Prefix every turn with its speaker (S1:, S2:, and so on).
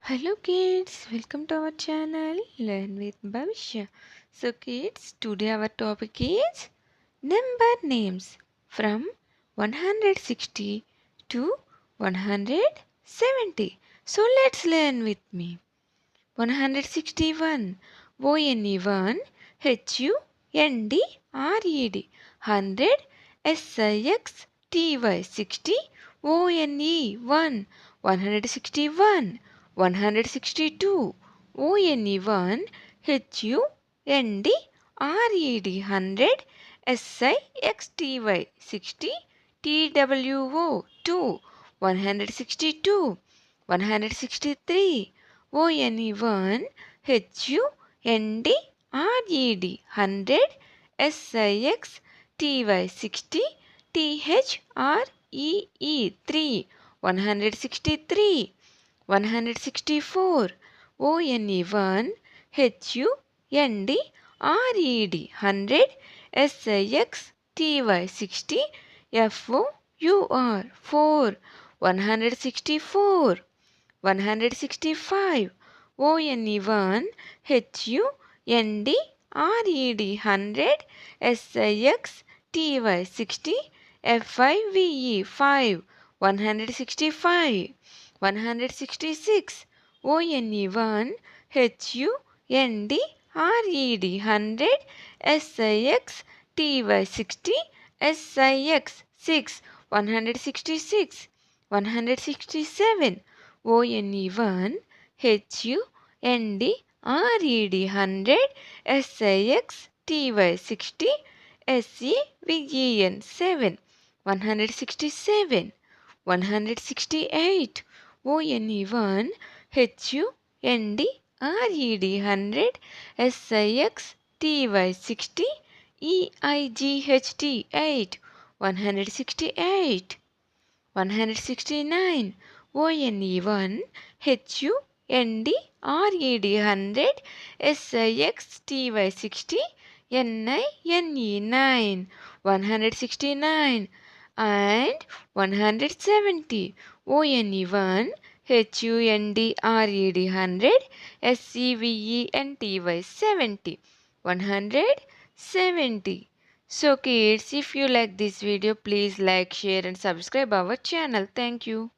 S1: Hello kids, welcome to our channel Learn with Bhavishya. So kids, today our topic is number names from 160 to 170. So let's learn with me. 161 ONE1 HUNDRED 100 SIXTY 60 ONE1 161 162 ONE1 HUNDRED 100 SIXTY 60 TWO 2 162 163 ONE1 HUNDRED 100 SIXTY 60 THREE 3 163 164 ONE1 HUNDRED 100 SIXTY 60 FOUR 164 165 ONE1 HUNDRED 100 SIXTY 60 FIVE 165 166 ONE1 HUNDRED 100 SIXTY 60 SIX 166 167 ONE1 HUNDRED 100 SIXTY 60 SEVEN 167 168 ONE1 HUNDRED 100 SIXTY 60 EIGHT 8 168 169 ONE1 HUNDRED 100 SIXTY 60 NINE 9 169 and 170 ONE1 HUNDRED 100 SEVENTY 70 170. So kids, if you like this video, please like, share and subscribe our channel. Thank you.